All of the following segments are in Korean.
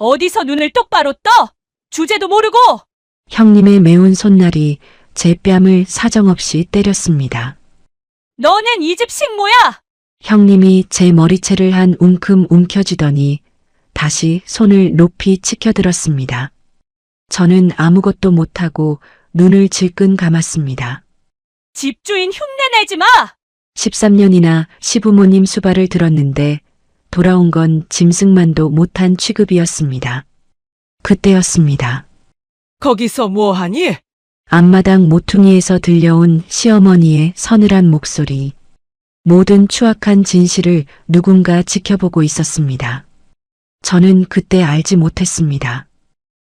어디서 눈을 똑바로 떠? 주제도 모르고! 형님의 매운 손날이 제 뺨을 사정없이 때렸습니다. 너는 이 집 식모야! 형님이 제 머리채를 한 움큼 움켜쥐더니 다시 손을 높이 치켜들었습니다. 저는 아무것도 못하고 눈을 질끈 감았습니다. 집주인 흉내내지 마! 13년이나 시부모님 수발을 들었는데 돌아온 건 짐승만도 못한 취급이었습니다. 그때였습니다. 거기서 뭐하니? 앞마당 모퉁이에서 들려온 시어머니의 서늘한 목소리. 모든 추악한 진실을 누군가 지켜보고 있었습니다. 저는 그때 알지 못했습니다.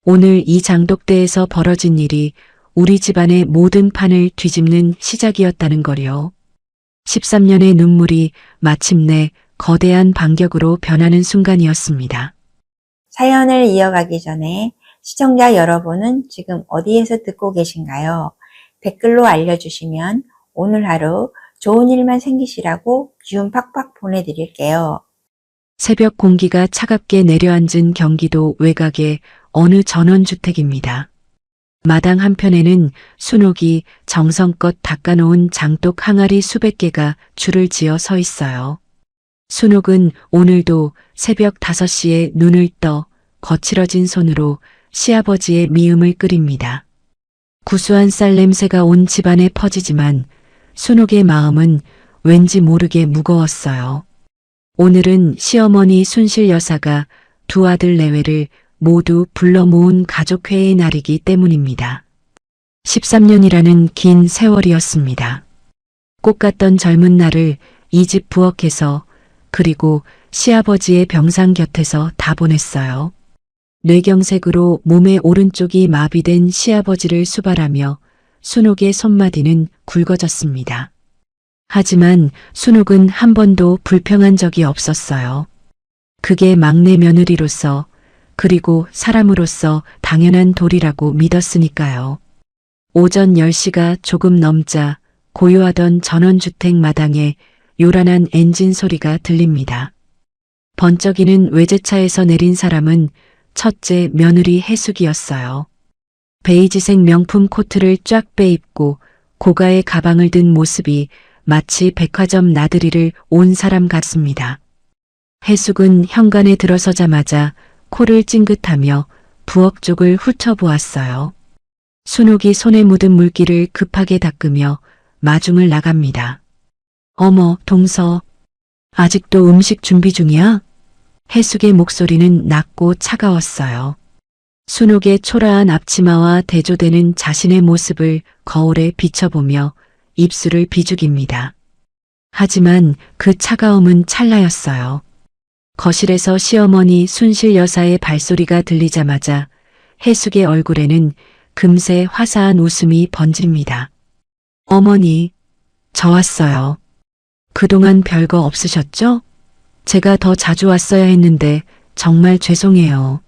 오늘 이 장독대에서 벌어진 일이 우리 집안의 모든 판을 뒤집는 시작이었다는 거요. 13년의 눈물이 마침내 거대한 반격으로 변하는 순간이었습니다. 사연을 이어가기 전에 시청자 여러분은 지금 어디에서 듣고 계신가요? 댓글로 알려주시면 오늘 하루 좋은 일만 생기시라고 기운 팍팍 보내드릴게요. 새벽 공기가 차갑게 내려앉은 경기도 외곽의 어느 전원주택입니다. 마당 한편에는 순옥이 정성껏 닦아놓은 장독 항아리 수백 개가 줄을 지어 서 있어요. 순옥은 오늘도 새벽 5시에 눈을 떠 거칠어진 손으로 시아버지의 미음을 끓입니다. 구수한 쌀 냄새가 온 집안에 퍼지지만 순옥의 마음은 왠지 모르게 무거웠어요. 오늘은 시어머니 순실 여사가 두 아들 내외를 모두 불러 모은 가족회의 날이기 때문입니다. 13년이라는 긴 세월이었습니다. 꽃 같던 젊은 날을 이 집 부엌에서 그리고 시아버지의 병상 곁에서 다 보냈어요. 뇌경색으로 몸의 오른쪽이 마비된 시아버지를 수발하며 순옥의 손마디는 굵어졌습니다. 하지만 순옥은 한 번도 불평한 적이 없었어요. 그게 막내 며느리로서 그리고 사람으로서 당연한 도리라고 믿었으니까요. 오전 10시가 조금 넘자 고요하던 전원주택 마당에 요란한 엔진 소리가 들립니다. 번쩍이는 외제차에서 내린 사람은 첫째 며느리 해숙이었어요. 베이지색 명품 코트를 쫙 빼입고 고가의 가방을 든 모습이 마치 백화점 나들이를 온 사람 같습니다. 해숙은 현관에 들어서자마자 코를 찡긋하며 부엌 쪽을 훑어보았어요. 순옥이 손에 묻은 물기를 급하게 닦으며 마중을 나갑니다. 어머, 동서. 아직도 음식 준비 중이야? 해숙의 목소리는 낮고 차가웠어요. 순옥의 초라한 앞치마와 대조되는 자신의 모습을 거울에 비춰보며 입술을 비죽입니다. 하지만 그 차가움은 찰나였어요. 거실에서 시어머니 순실 여사의 발소리가 들리자마자 해숙의 얼굴에는 금세 화사한 웃음이 번집니다. 어머니, 저 왔어요. 그동안 별거 없으셨죠? 제가 더 자주 왔어야 했는데 정말 죄송해요.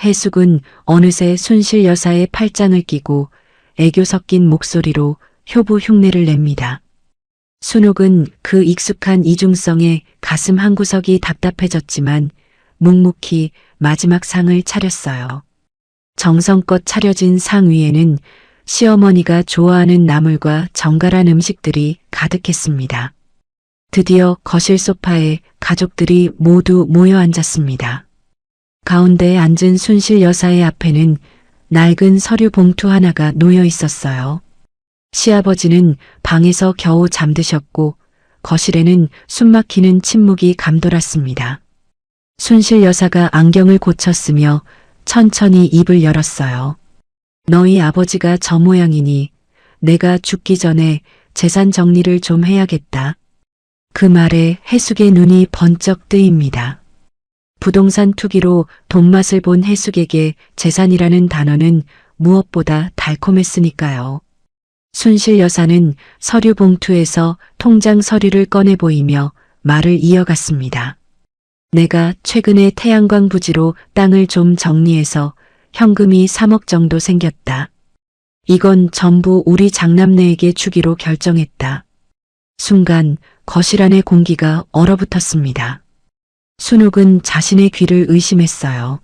해숙은 어느새 순실 여사의 팔짱을 끼고 애교 섞인 목소리로 효부 흉내를 냅니다. 순옥은 그 익숙한 이중성에 가슴 한구석이 답답해졌지만 묵묵히 마지막 상을 차렸어요. 정성껏 차려진 상 위에는 시어머니가 좋아하는 나물과 정갈한 음식들이 가득했습니다. 드디어 거실 소파에 가족들이 모두 모여 앉았습니다. 가운데에 앉은 순실 여사의 앞에는 낡은 서류 봉투 하나가 놓여 있었어요. 시아버지는 방에서 겨우 잠드셨고 거실에는 숨막히는 침묵이 감돌았습니다. 순실 여사가 안경을 고쳤으며 천천히 입을 열었어요. 너희 아버지가 저 모양이니 내가 죽기 전에 재산 정리를 좀 해야겠다. 그 말에 해숙의 눈이 번쩍 뜨입니다. 부동산 투기로 돈맛을 본 해숙에게 재산이라는 단어는 무엇보다 달콤했으니까요. 순실 여사는 서류 봉투에서 통장 서류를 꺼내 보이며 말을 이어갔습니다. 내가 최근에 태양광 부지로 땅을 좀 정리해서 현금이 3억 정도 생겼다. 이건 전부 우리 장남네에게 주기로 결정했다. 순간 거실 안의 공기가 얼어붙었습니다. 순옥은 자신의 귀를 의심했어요.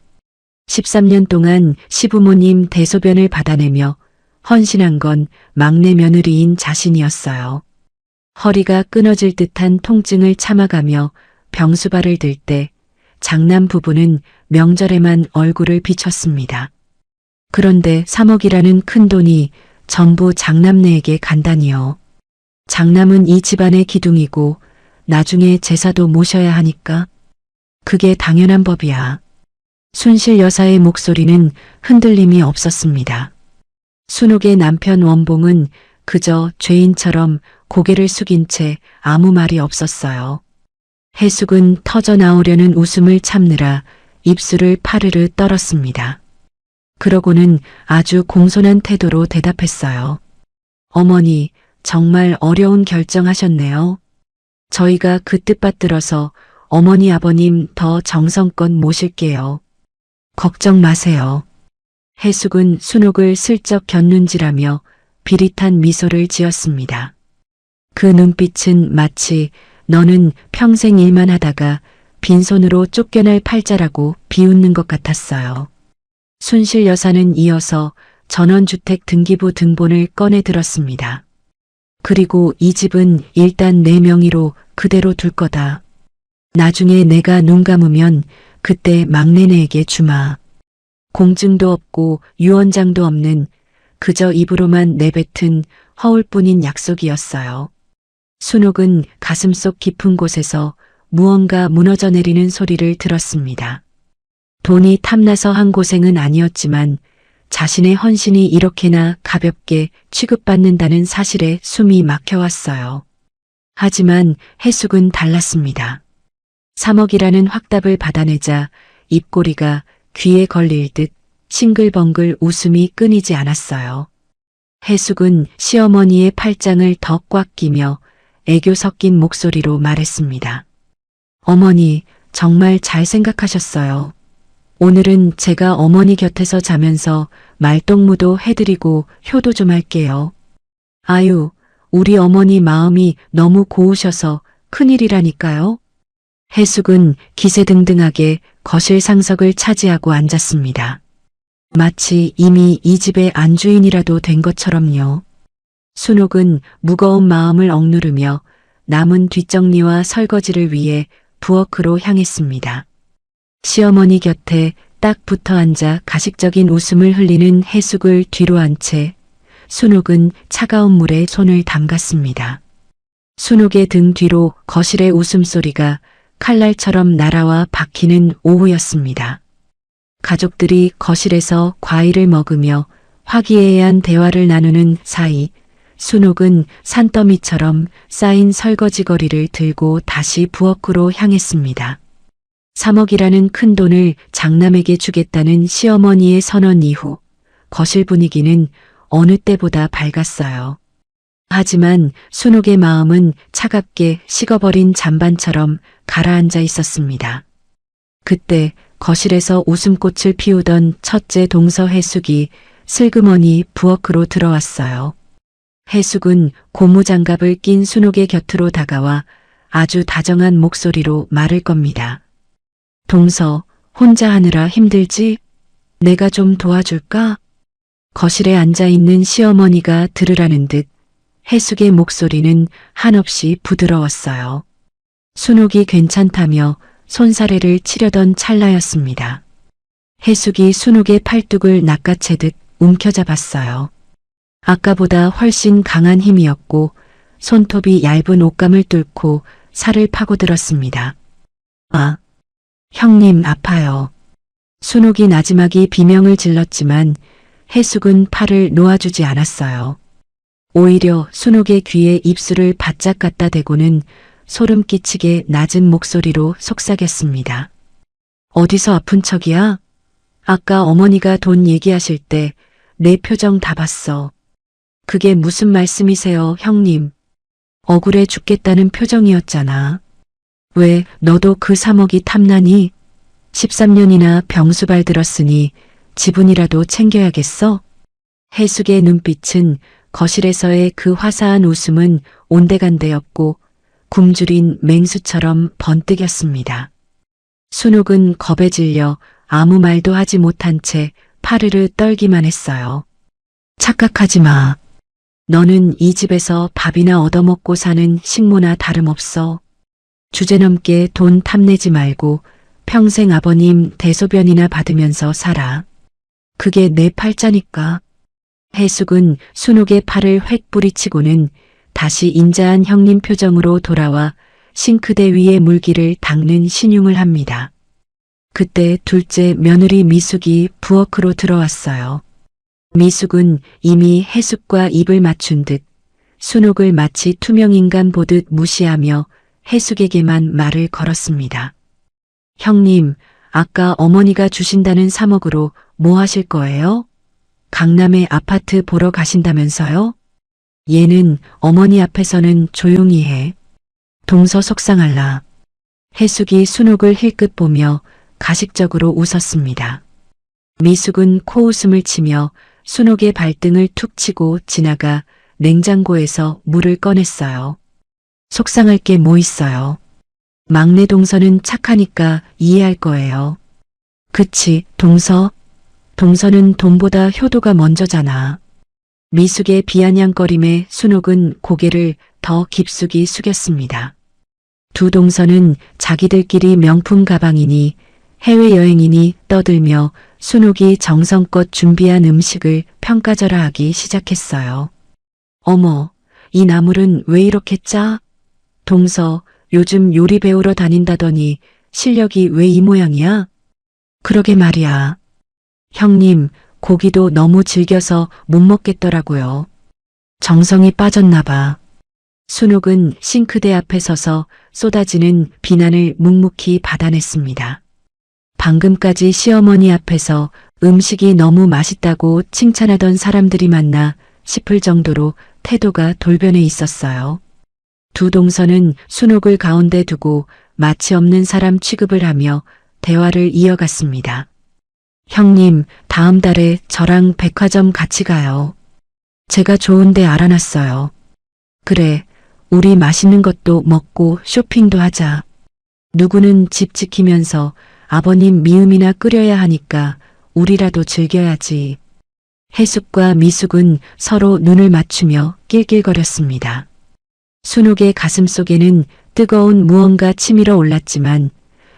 13년 동안 시부모님 대소변을 받아내며 헌신한 건 막내 며느리인 자신이었어요. 허리가 끊어질 듯한 통증을 참아가며 병수발을 들 때 장남 부부는 명절에만 얼굴을 비췄습니다. 그런데 3억이라는 큰 돈이 전부 장남네에게 간다니요. 장남은 이 집안의 기둥이고 나중에 제사도 모셔야 하니까 그게 당연한 법이야. 순실 여사의 목소리는 흔들림이 없었습니다. 순옥의 남편 원봉은 그저 죄인처럼 고개를 숙인 채 아무 말이 없었어요. 해숙은 터져 나오려는 웃음을 참느라 입술을 파르르 떨었습니다. 그러고는 아주 공손한 태도로 대답했어요. 어머니, 정말 어려운 결정하셨네요. 저희가 그 뜻 받들어서 어머니 아버님 더 정성껏 모실게요. 걱정 마세요. 해숙은 순옥을 슬쩍 곁눈질하며 비릿한 미소를 지었습니다. 그 눈빛은 마치 너는 평생 일만 하다가 빈손으로 쫓겨날 팔자라고 비웃는 것 같았어요. 순실 여사는 이어서 전원주택 등기부 등본을 꺼내 들었습니다. 그리고 이 집은 일단 내 명의로 그대로 둘 거다. 나중에 내가 눈 감으면 그때 막내네에게 주마. 공증도 없고 유언장도 없는 그저 입으로만 내뱉은 허울뿐인 약속이었어요. 순옥은 가슴속 깊은 곳에서 무언가 무너져 내리는 소리를 들었습니다. 돈이 탐나서 한 고생은 아니었지만 자신의 헌신이 이렇게나 가볍게 취급받는다는 사실에 숨이 막혀왔어요. 하지만 해숙은 달랐습니다. 3억이라는 확답을 받아내자 입꼬리가 귀에 걸릴 듯 싱글벙글 웃음이 끊이지 않았어요. 해숙은 시어머니의 팔짱을 더 꽉 끼며 애교 섞인 목소리로 말했습니다. 어머니, 정말 잘 생각하셨어요. 오늘은 제가 어머니 곁에서 자면서 말동무도 해드리고 효도 좀 할게요. 아유, 우리 어머니 마음이 너무 고우셔서 큰일이라니까요. 해숙은 기세등등하게 거실 상석을 차지하고 앉았습니다. 마치 이미 이 집의 안주인이라도 된 것처럼요. 순옥은 무거운 마음을 억누르며 남은 뒷정리와 설거지를 위해 부엌으로 향했습니다. 시어머니 곁에 딱 붙어 앉아 가식적인 웃음을 흘리는 해숙을 뒤로 한 채 순옥은 차가운 물에 손을 담갔습니다. 순옥의 등 뒤로 거실의 웃음소리가 칼날처럼 날아와 박히는 오후였습니다. 가족들이 거실에서 과일을 먹으며 화기애애한 대화를 나누는 사이 순옥은 산더미처럼 쌓인 설거지거리를 들고 다시 부엌으로 향했습니다. 3억이라는 큰 돈을 장남에게 주겠다는 시어머니의 선언 이후 거실 분위기는 어느 때보다 밝았어요. 하지만 순옥의 마음은 차갑게 식어버린 잔반처럼 가라앉아 있었습니다. 그때 거실에서 웃음꽃을 피우던 첫째 동서 해숙이 슬그머니 부엌으로 들어왔어요. 해숙은 고무장갑을 낀 순옥의 곁으로 다가와 아주 다정한 목소리로 말을 겁니다. 동서, 혼자 하느라 힘들지? 내가 좀 도와줄까? 거실에 앉아있는 시어머니가 들으라는 듯 해숙의 목소리는 한없이 부드러웠어요. 순옥이 괜찮다며 손사래를 치려던 찰나였습니다. 해숙이 순옥의 팔뚝을 낚아채듯 움켜잡았어요. 아까보다 훨씬 강한 힘이었고 손톱이 얇은 옷감을 뚫고 살을 파고들었습니다. 아, 형님 아파요. 순옥이 나지막이 비명을 질렀지만 해숙은 팔을 놓아주지 않았어요. 오히려 순옥의 귀에 입술을 바짝 갖다 대고는 소름 끼치게 낮은 목소리로 속삭였습니다. 어디서 아픈 척이야? 아까 어머니가 돈 얘기하실 때 내 표정 다 봤어. 그게 무슨 말씀이세요, 형님? 억울해 죽겠다는 표정이었잖아. 왜 너도 그 3억이 탐나니? 13년이나 병수발 들었으니 지분이라도 챙겨야겠어? 해숙의 눈빛은 거실에서의 그 화사한 웃음은 온데간데였고 굶주린 맹수처럼 번뜩였습니다. 순옥은 겁에 질려 아무 말도 하지 못한 채 파르르 떨기만 했어요. 착각하지 마. 너는 이 집에서 밥이나 얻어먹고 사는 식모나 다름없어. 주제넘게 돈 탐내지 말고 평생 아버님 대소변이나 받으면서 살아. 그게 내 팔자니까. 해숙은 순옥의 팔을 획 뿌리치고는 다시 인자한 형님 표정으로 돌아와 싱크대 위에 물기를 닦는 신용을 합니다. 그때 둘째 며느리 미숙이 부엌으로 들어왔어요. 미숙은 이미 해숙과 입을 맞춘 듯 순옥을 마치 투명인간 보듯 무시하며 해숙에게만 말을 걸었습니다. 형님, 아까 어머니가 주신다는 3억으로 뭐 하실 거예요? 강남에 아파트 보러 가신다면서요? 얘는 어머니 앞에서는 조용히 해. 동서 속상할라. 해숙이 순옥을 힐끗 보며 가식적으로 웃었습니다. 미숙은 코웃음을 치며 순옥의 발등을 툭 치고 지나가 냉장고에서 물을 꺼냈어요. 속상할 게 뭐 있어요. 막내 동서는 착하니까 이해할 거예요. 그치, 동서? 동서는 돈보다 효도가 먼저잖아. 미숙의 비아냥거림에 순옥은 고개를 더 깊숙이 숙였습니다. 두 동서는 자기들끼리 명품 가방이니 해외여행이니 떠들며 순옥이 정성껏 준비한 음식을 평가절하하기 시작했어요. 어머, 이 나물은 왜 이렇게 짜? 동서, 요즘 요리 배우러 다닌다더니 실력이 왜 이 모양이야? 그러게 말이야. 형님, 고기도 너무 즐겨서 못 먹겠더라고요. 정성이 빠졌나 봐. 순옥은 싱크대 앞에 서서 쏟아지는 비난을 묵묵히 받아냈습니다. 방금까지 시어머니 앞에서 음식이 너무 맛있다고 칭찬하던 사람들이 만나 싶을 정도로 태도가 돌변해 있었어요. 두 동서는 순옥을 가운데 두고 마치 없는 사람 취급을 하며 대화를 이어갔습니다. 형님, 다음 달에 저랑 백화점 같이 가요. 제가 좋은 데 알아놨어요. 그래, 우리 맛있는 것도 먹고 쇼핑도 하자. 누구는 집 지키면서 아버님 미음이나 끓여야 하니까 우리라도 즐겨야지. 해숙과 미숙은 서로 눈을 맞추며 낄낄거렸습니다. 순옥의 가슴속에는 뜨거운 무언가 치밀어 올랐지만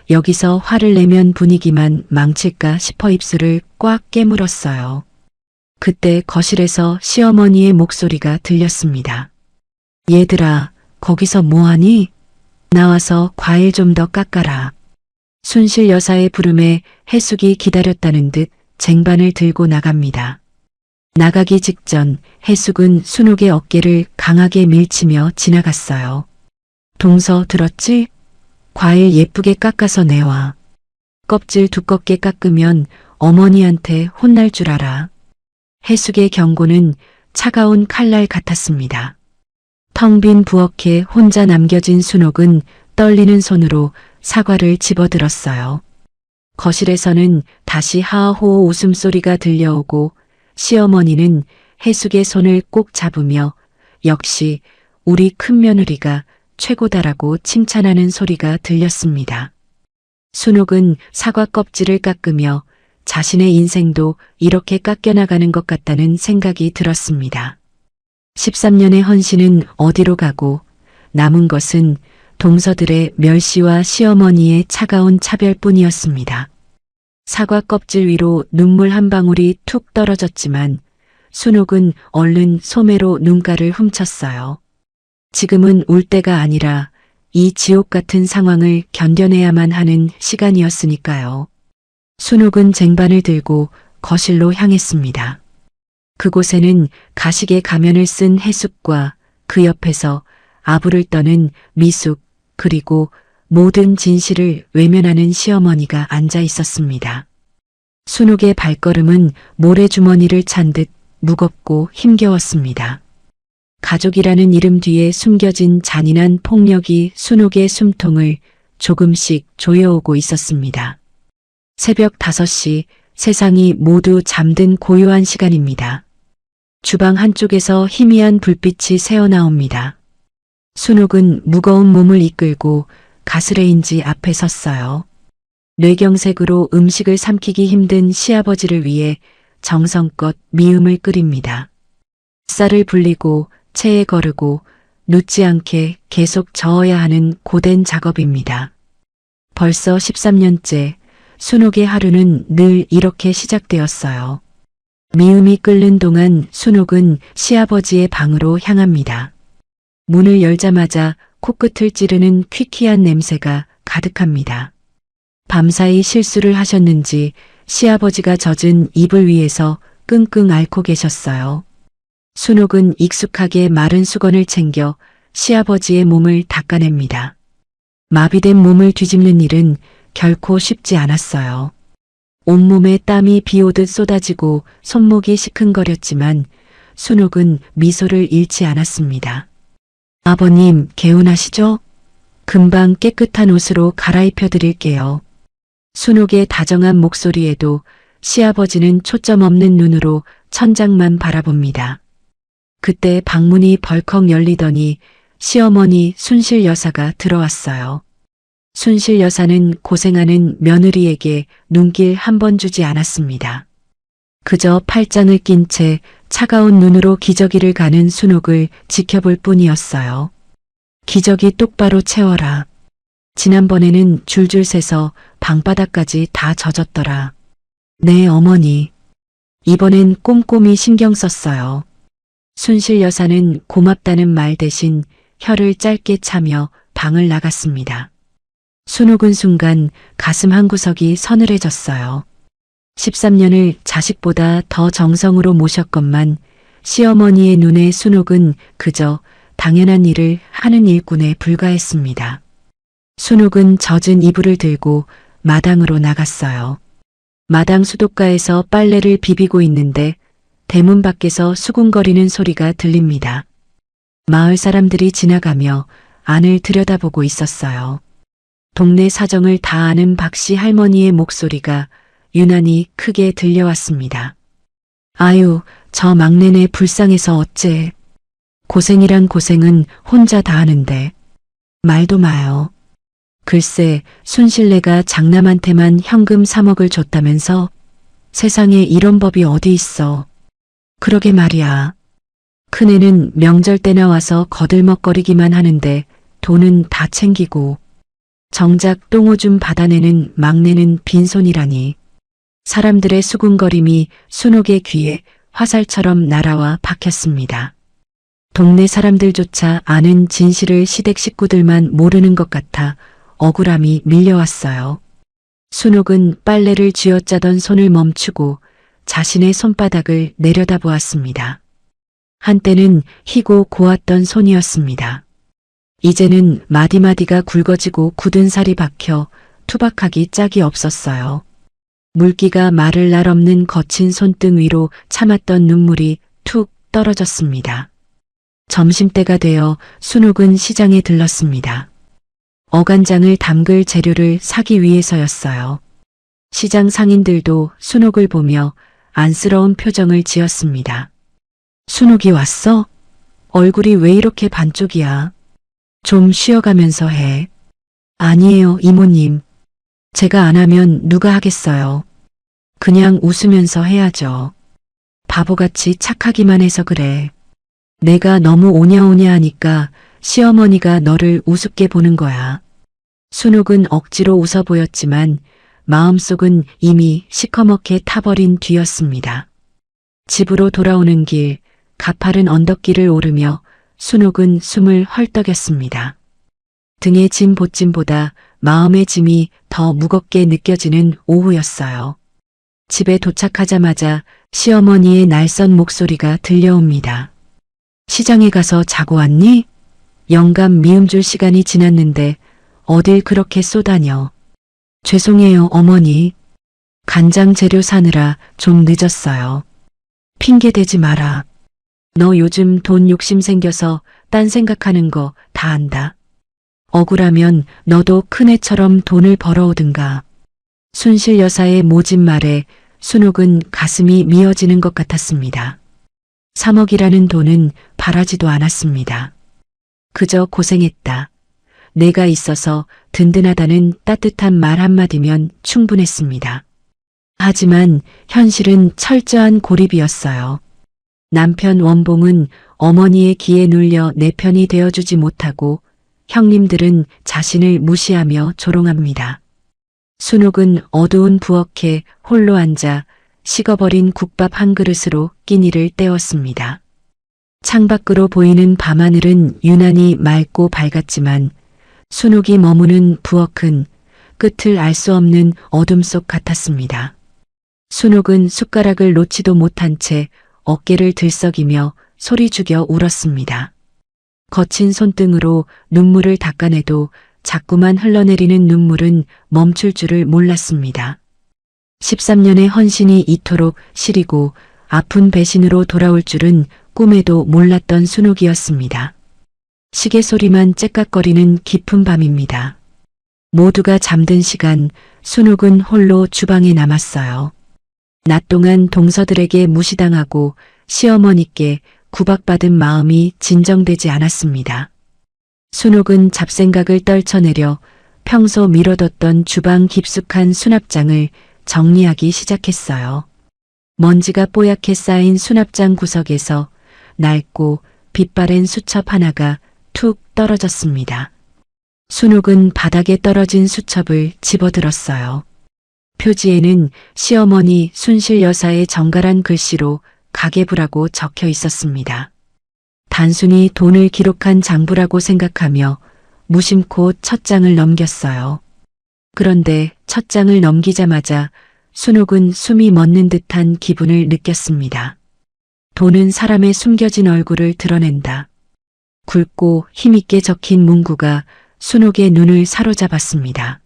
여기서 화를 내면 분위기만 망칠까 싶어 입술을 꽉 깨물었어요. 그때 거실에서 시어머니의 목소리가 들렸습니다. 얘들아, 거기서 뭐하니? 나와서 과일 좀 더 깎아라. 순실 여사의 부름에 해숙이 기다렸다는 듯 쟁반을 들고 나갑니다. 나가기 직전 해숙은 순옥의 어깨를 강하게 밀치며 지나갔어요. 동서 들었지? 과일 예쁘게 깎아서 내와. 껍질 두껍게 깎으면 어머니한테 혼날 줄 알아. 해숙의 경고는 차가운 칼날 같았습니다. 텅 빈 부엌에 혼자 남겨진 순옥은 떨리는 손으로 사과를 집어들었어요. 거실에서는 다시 하하호호 웃음소리가 들려오고 시어머니는 해숙의 손을 꼭 잡으며 역시 우리 큰며느리가 최고다라고 칭찬하는 소리가 들렸습니다. 순옥은 사과 껍질을 깎으며 자신의 인생도 이렇게 깎여나가는 것 같다는 생각이 들었습니다. 13년의 헌신은 어디로 가고 남은 것은 동서들의 멸시와 시어머니의 차가운 차별뿐이었습니다. 사과 껍질 위로 눈물 한 방울이 툭 떨어졌지만 순옥은 얼른 소매로 눈가를 훔쳤어요. 지금은 울 때가 아니라 이 지옥 같은 상황을 견뎌내야만 하는 시간이었으니까요. 순옥은 쟁반을 들고 거실로 향했습니다. 그곳에는 가식의 가면을 쓴 해숙과 그 옆에서 아부를 떠는 미숙 그리고 모든 진실을 외면하는 시어머니가 앉아 있었습니다. 순옥의 발걸음은 모래주머니를 찬 듯 무겁고 힘겨웠습니다. 가족이라는 이름 뒤에 숨겨진 잔인한 폭력이 순옥의 숨통을 조금씩 조여오고 있었습니다. 새벽 5시 세상이 모두 잠든 고요한 시간입니다. 주방 한쪽에서 희미한 불빛이 새어나옵니다. 순옥은 무거운 몸을 이끌고 가스레인지 앞에 섰어요. 뇌경색으로 음식을 삼키기 힘든 시아버지를 위해 정성껏 미음을 끓입니다. 쌀을 불리고 체에 거르고 눕지 않게 계속 저어야 하는 고된 작업입니다. 벌써 13년째 순옥의 하루는 늘 이렇게 시작되었어요. 미음이 끓는 동안 순옥은 시아버지의 방으로 향합니다. 문을 열자마자 코끝을 찌르는 퀴퀴한 냄새가 가득합니다. 밤사이 실수를 하셨는지 시아버지가 젖은 이불 위에서 끙끙 앓고 계셨어요. 순옥은 익숙하게 마른 수건을 챙겨 시아버지의 몸을 닦아냅니다. 마비된 몸을 뒤집는 일은 결코 쉽지 않았어요. 온몸에 땀이 비오듯 쏟아지고 손목이 시큰거렸지만 순옥은 미소를 잃지 않았습니다. 아버님, 개운하시죠? 금방 깨끗한 옷으로 갈아입혀 드릴게요. 순옥의 다정한 목소리에도 시아버지는 초점 없는 눈으로 천장만 바라봅니다. 그때 방문이 벌컥 열리더니 시어머니 순실 여사가 들어왔어요. 순실 여사는 고생하는 며느리에게 눈길 한 번 주지 않았습니다. 그저 팔짱을 낀 채 차가운 눈으로 기저귀를 가는 순옥을 지켜볼 뿐이었어요. 기저귀 똑바로 채워라. 지난번에는 줄줄 새서 방바닥까지 다 젖었더라. 네, 어머니. 이번엔 꼼꼼히 신경 썼어요. 순실 여사는 고맙다는 말 대신 혀를 짧게 차며 방을 나갔습니다. 순옥은 순간 가슴 한구석이 서늘해졌어요. 13년을 자식보다 더 정성으로 모셨건만 시어머니의 눈에 순옥은 그저 당연한 일을 하는 일꾼에 불과했습니다. 순옥은 젖은 이불을 들고 마당으로 나갔어요. 마당 수도가에서 빨래를 비비고 있는데 대문 밖에서 수군거리는 소리가 들립니다. 마을 사람들이 지나가며 안을 들여다보고 있었어요. 동네 사정을 다 아는 박씨 할머니의 목소리가 유난히 크게 들려왔습니다. 아유, 저 막내네 불쌍해서 어째. 고생이란 고생은 혼자 다 하는데. 말도 마요. 글쎄, 순실내가 장남한테만 현금 3억을 줬다면서? 세상에 이런 법이 어디 있어. 그러게 말이야. 큰애는 명절 때나 와서 거들먹거리기만 하는데 돈은 다 챙기고 정작 똥오줌 받아내는 막내는 빈손이라니. 사람들의 수군거림이 순옥의 귀에 화살처럼 날아와 박혔습니다. 동네 사람들조차 아는 진실을 시댁 식구들만 모르는 것 같아 억울함이 밀려왔어요. 순옥은 빨래를 쥐어짜던 손을 멈추고 자신의 손바닥을 내려다보았습니다. 한때는 희고 고왔던 손이었습니다. 이제는 마디마디가 굵어지고 굳은 살이 박혀 투박하기 짝이 없었어요. 물기가 마를 날 없는 거친 손등 위로 참았던 눈물이 툭 떨어졌습니다. 점심때가 되어 순옥은 시장에 들렀습니다. 어간장을 담글 재료를 사기 위해서였어요. 시장 상인들도 순옥을 보며 안쓰러운 표정을 지었습니다. 순옥이 왔어? 얼굴이 왜 이렇게 반쪽이야? 좀 쉬어가면서 해. 아니에요, 이모님. 제가 안 하면 누가 하겠어요. 그냥 웃으면서 해야죠. 바보같이 착하기만 해서 그래. 내가 너무 오냐오냐 하니까 시어머니가 너를 우습게 보는 거야. 순옥은 억지로 웃어 보였지만 마음속은 이미 시커멓게 타버린 뒤였습니다. 집으로 돌아오는 길, 가파른 언덕길을 오르며 순옥은 숨을 헐떡였습니다. 등의 짐 보짐보다 마음의 짐이 더 무겁게 느껴지는 오후였어요. 집에 도착하자마자 시어머니의 날선 목소리가 들려옵니다. 시장에 가서 자고 왔니? 영감 미움 줄 시간이 지났는데 어딜 그렇게 쏘다녀. 죄송해요, 어머니. 간장 재료 사느라 좀 늦었어요. 핑계 대지 마라. 너 요즘 돈 욕심 생겨서 딴 생각하는 거 다 안다. 억울하면 너도 큰애처럼 돈을 벌어오든가. 순실 여사의 모진 말에 순옥은 가슴이 미어지는 것 같았습니다. 3억이라는 돈은 바라지도 않았습니다. 그저 고생했다. 내가 있어서 든든하다는 따뜻한 말 한마디면 충분했습니다. 하지만 현실은 철저한 고립이었어요. 남편 원봉은 어머니의 기에 눌려 내 편이 되어주지 못하고 형님들은 자신을 무시하며 조롱합니다. 순옥은 어두운 부엌에 홀로 앉아 식어버린 국밥 한 그릇으로 끼니를 때웠습니다. 창밖으로 보이는 밤하늘은 유난히 맑고 밝았지만 순옥이 머무는 부엌은 끝을 알 수 없는 어둠 속 같았습니다. 순옥은 숟가락을 놓지도 못한 채 어깨를 들썩이며 소리 죽여 울었습니다. 거친 손등으로 눈물을 닦아내도 자꾸만 흘러내리는 눈물은 멈출 줄을 몰랐습니다. 13년의 헌신이 이토록 시리고 아픈 배신으로 돌아올 줄은 꿈에도 몰랐던 순옥이었습니다. 시계 소리만 째깍거리는 깊은 밤입니다. 모두가 잠든 시간 순옥은 홀로 주방에 남았어요. 낮 동안 동서들에게 무시당하고 시어머니께 구박받은 마음이 진정되지 않았습니다. 순옥은 잡생각을 떨쳐내려 평소 미뤄뒀던 주방 깊숙한 수납장을 정리하기 시작했어요. 먼지가 뽀얗게 쌓인 수납장 구석에서 낡고 빛바랜 수첩 하나가 툭 떨어졌습니다. 순옥은 바닥에 떨어진 수첩을 집어들었어요. 표지에는 시어머니 순실 여사의 정갈한 글씨로 가계부라고 적혀 있었습니다. 단순히 돈을 기록한 장부라고 생각하며 무심코 첫 장을 넘겼어요. 그런데 첫 장을 넘기자마자 순옥은 숨이 멎는 듯한 기분을 느꼈습니다. 돈은 사람의 숨겨진 얼굴을 드러낸다. 굵고 힘있게 적힌 문구가 순옥의 눈을 사로잡았습니다.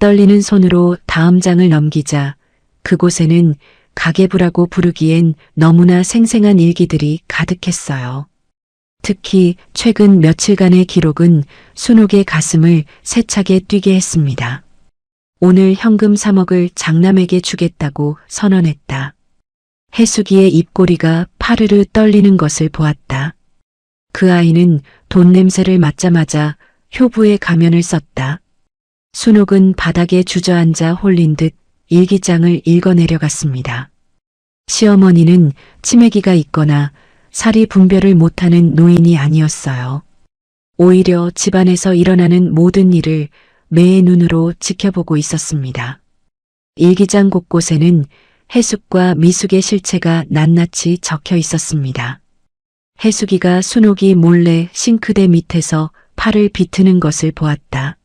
떨리는 손으로 다음 장을 넘기자 그곳에는 가계부라고 부르기엔 너무나 생생한 일기들이 가득했어요. 특히 최근 며칠간의 기록은 순옥의 가슴을 세차게 뛰게 했습니다. 오늘 현금 3억을 장남에게 주겠다고 선언했다. 해수기의 입꼬리가 파르르 떨리는 것을 보았다. 그 아이는 돈 냄새를 맡자마자 효부의 가면을 썼다. 순옥은 바닥에 주저앉아 홀린 듯 일기장을 읽어내려갔습니다. 시어머니는 치매기가 있거나 살이 분별을 못하는 노인이 아니었어요. 오히려 집안에서 일어나는 모든 일을 매의 눈으로 지켜보고 있었습니다. 일기장 곳곳에는 해숙과 미숙의 실체가 낱낱이 적혀 있었습니다. 해숙이가 순옥이 몰래 싱크대 밑에서 팔을 비트는 것을 보았다.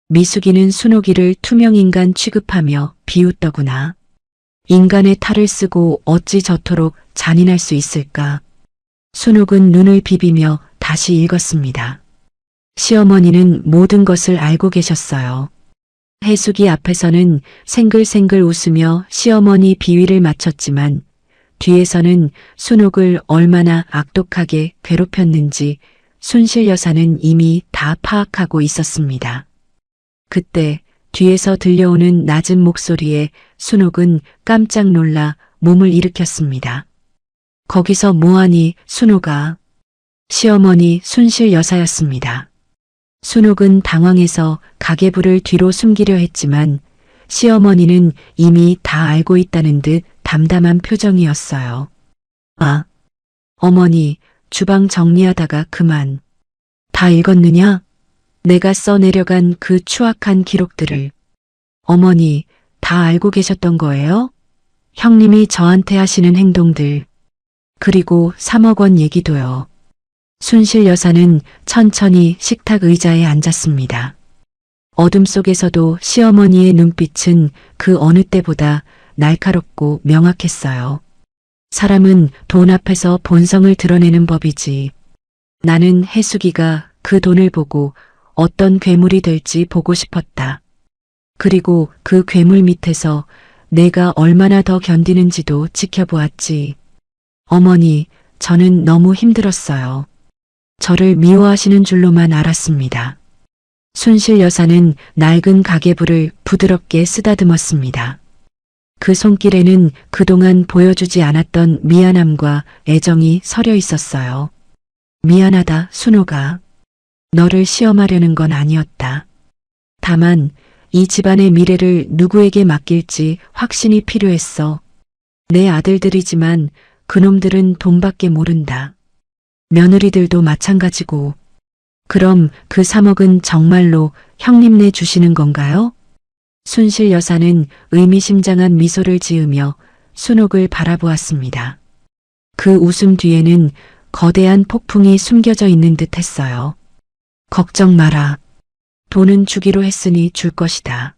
미숙이는 순옥이를 투명인간 취급하며 비웃더구나. 인간의 탈을 쓰고 어찌 저토록 잔인할 수 있을까. 순옥은 눈을 비비며 다시 읽었습니다. 시어머니는 모든 것을 알고 계셨어요. 해숙이 앞에서는 생글생글 웃으며 시어머니 비위를 맞췄지만 뒤에서는 순옥을 얼마나 악독하게 괴롭혔는지 순실 여사는 이미 다 파악하고 있었습니다. 그때 뒤에서 들려오는 낮은 목소리에 순옥은 깜짝 놀라 몸을 일으켰습니다. 거기서 뭐하니 순옥아. 시어머니 순실 여사였습니다. 순옥은 당황해서 가계부를 뒤로 숨기려 했지만 시어머니는 이미 다 알고 있다는 듯 담담한 표정이었어요. 아, 어머니, 주방 정리하다가 그만. 다 읽었느냐? 내가 써내려간 그 추악한 기록들을. 어머니, 다 알고 계셨던 거예요? 형님이 저한테 하시는 행동들. 그리고 3억 원 얘기도요. 순실 여사는 천천히 식탁 의자에 앉았습니다. 어둠 속에서도 시어머니의 눈빛은 그 어느 때보다 날카롭고 명확했어요. 사람은 돈 앞에서 본성을 드러내는 법이지. 나는 해숙이가 그 돈을 보고 어떤 괴물이 될지 보고 싶었다. 그리고 그 괴물 밑에서 내가 얼마나 더 견디는지도 지켜보았지. 어머니, 저는 너무 힘들었어요. 저를 미워하시는 줄로만 알았습니다. 순실 여사는 낡은 가계부를 부드럽게 쓰다듬었습니다. 그 손길에는 그동안 보여주지 않았던 미안함과 애정이 서려 있었어요. 미안하다, 순옥아. 너를 시험하려는 건 아니었다. 다만 이 집안의 미래를 누구에게 맡길지 확신이 필요했어. 내 아들들이지만 그놈들은 돈밖에 모른다. 며느리들도 마찬가지고. 그럼 그 3억은 정말로 형님네 주시는 건가요? 순실 여사는 의미심장한 미소를 지으며 순옥을 바라보았습니다. 그 웃음 뒤에는 거대한 폭풍이 숨겨져 있는 듯 했어요. 걱정 마라. 돈은 주기로 했으니 줄 것이다.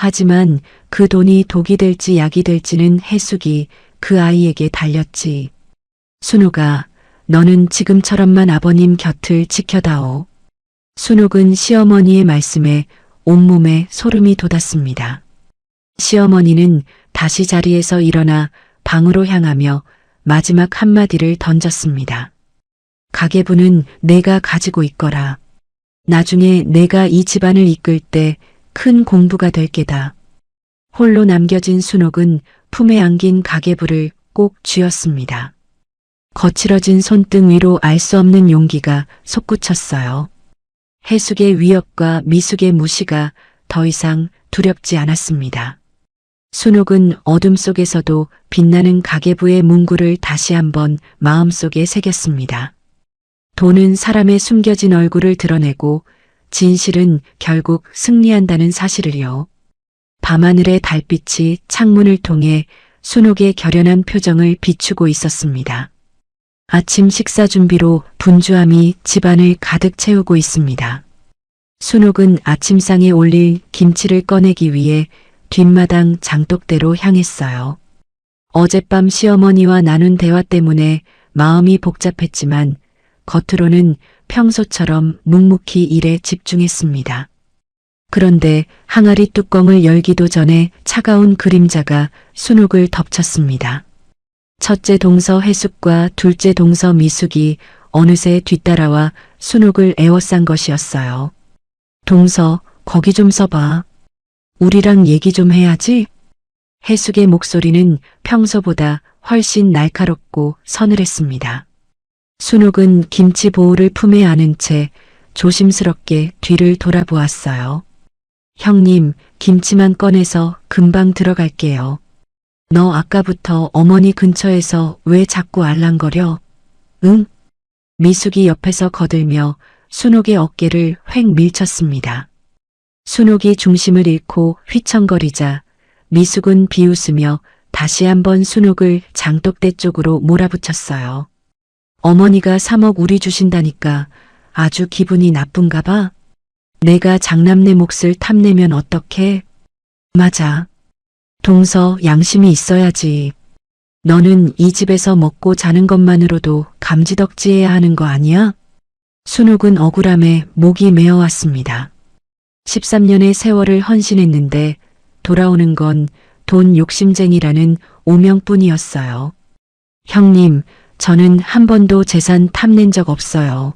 하지만 그 돈이 독이 될지 약이 될지는 해숙이 그 아이에게 달렸지. 순옥아, 너는 지금처럼만 아버님 곁을 지켜다오. 순옥은 시어머니의 말씀에 온몸에 소름이 돋았습니다. 시어머니는 다시 자리에서 일어나 방으로 향하며 마지막 한마디를 던졌습니다. 가계부는 내가 가지고 있거라. 나중에 내가 이 집안을 이끌 때 큰 공부가 될 게다. 홀로 남겨진 순옥은 품에 안긴 가계부를 꼭 쥐었습니다. 거칠어진 손등 위로 알 수 없는 용기가 솟구쳤어요. 해숙의 위협과 미숙의 무시가 더 이상 두렵지 않았습니다. 순옥은 어둠 속에서도 빛나는 가계부의 문구를 다시 한번 마음속에 새겼습니다. 돈은 사람의 숨겨진 얼굴을 드러내고 진실은 결국 승리한다는 사실을요. 밤하늘의 달빛이 창문을 통해 순옥의 결연한 표정을 비추고 있었습니다. 아침 식사 준비로 분주함이 집안을 가득 채우고 있습니다. 순옥은 아침상에 올릴 김치를 꺼내기 위해 뒷마당 장독대로 향했어요. 어젯밤 시어머니와 나눈 대화 때문에 마음이 복잡했지만 겉으로는 평소처럼 묵묵히 일에 집중했습니다. 그런데 항아리 뚜껑을 열기도 전에 차가운 그림자가 순옥을 덮쳤습니다. 첫째 동서 해숙과 둘째 동서 미숙이 어느새 뒤따라와 순옥을 에워싼 것이었어요. 동서, 거기 좀 서봐. 우리랑 얘기 좀 해야지. 해숙의 목소리는 평소보다 훨씬 날카롭고 서늘했습니다. 순옥은 김치 보울을 품에 안은 채 조심스럽게 뒤를 돌아보았어요. 형님, 김치만 꺼내서 금방 들어갈게요. 너 아까부터 어머니 근처에서 왜 자꾸 알랑거려? 응? 미숙이 옆에서 거들며 순옥의 어깨를 획 밀쳤습니다. 순옥이 중심을 잃고 휘청거리자 미숙은 비웃으며 다시 한번 순옥을 장독대 쪽으로 몰아붙였어요. 어머니가 3억 우리 주신다니까 아주 기분이 나쁜가 봐. 내가 장남내 몫을 탐내면 어떡해? 맞아. 동서, 양심이 있어야지. 너는 이 집에서 먹고 자는 것만으로도 감지덕지해야 하는 거 아니야? 순옥은 억울함에 목이 메어왔습니다. 13년의 세월을 헌신했는데 돌아오는 건 돈 욕심쟁이라는 오명뿐이었어요. 형님, 저는 한 번도 재산 탐낸 적 없어요.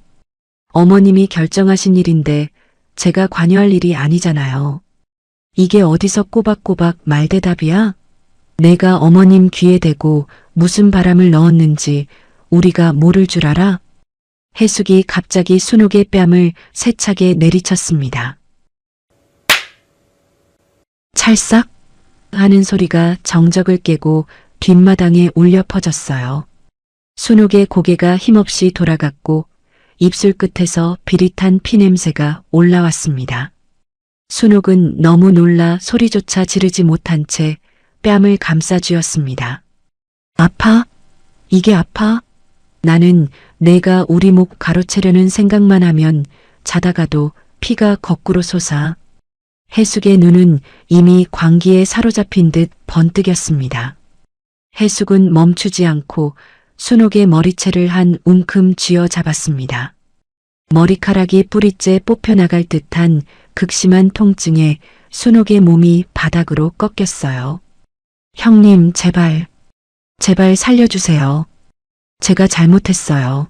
어머님이 결정하신 일인데 제가 관여할 일이 아니잖아요. 이게 어디서 꼬박꼬박 말대답이야? 내가 어머님 귀에 대고 무슨 바람을 넣었는지 우리가 모를 줄 알아? 해숙이 갑자기 순옥의 뺨을 세차게 내리쳤습니다. 찰싹 하는 소리가 정적을 깨고 뒷마당에 울려 퍼졌어요. 순옥의 고개가 힘없이 돌아갔고 입술 끝에서 비릿한 피냄새가 올라왔습니다. 순옥은 너무 놀라 소리조차 지르지 못한 채 뺨을 감싸쥐었습니다. 아파? 이게 아파? 나는 내가 우리 목 가로채려는 생각만 하면 자다가도 피가 거꾸로 솟아. 해숙의 눈은 이미 광기에 사로잡힌 듯 번뜩였습니다. 해숙은 멈추지 않고 순옥의 머리채를 한 움큼 쥐어 잡았습니다. 머리카락이 뿌리째 뽑혀나갈 듯한 극심한 통증에 순옥의 몸이 바닥으로 꺾였어요. 형님, 제발 살려주세요. 제가 잘못했어요.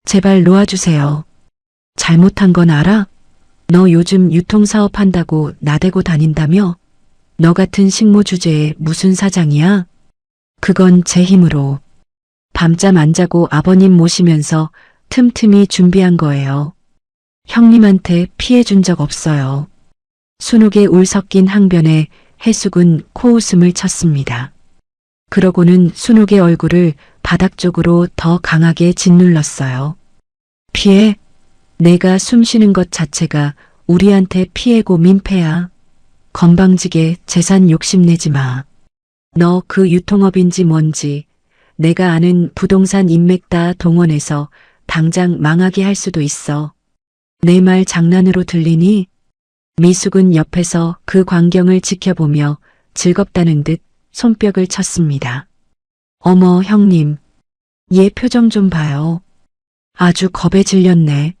제발 놓아주세요. 잘못한 건 알아? 너 요즘 유통사업 한다고 나대고 다닌다며? 너 같은 식모 주제에 무슨 사장이야? 그건 제 힘으로. 밤잠 안 자고 아버님 모시면서 틈틈이 준비한 거예요. 형님한테 피해 준 적 없어요. 순옥의 울 섞인 항변에 해숙은 코웃음을 쳤습니다. 그러고는 순옥의 얼굴을 바닥 쪽으로 더 강하게 짓눌렀어요. 피해? 내가 숨 쉬는 것 자체가 우리한테 피해고 민폐야. 건방지게 재산 욕심내지 마. 너 그 유통업인지 뭔지 내가 아는 부동산 인맥 다 동원해서 당장 망하게 할 수도 있어. 내 말 장난으로 들리니? 미숙은 옆에서 그 광경을 지켜보며 즐겁다는 듯 손뼉을 쳤습니다. 어머 형님, 얘 표정 좀 봐요. 아주 겁에 질렸네.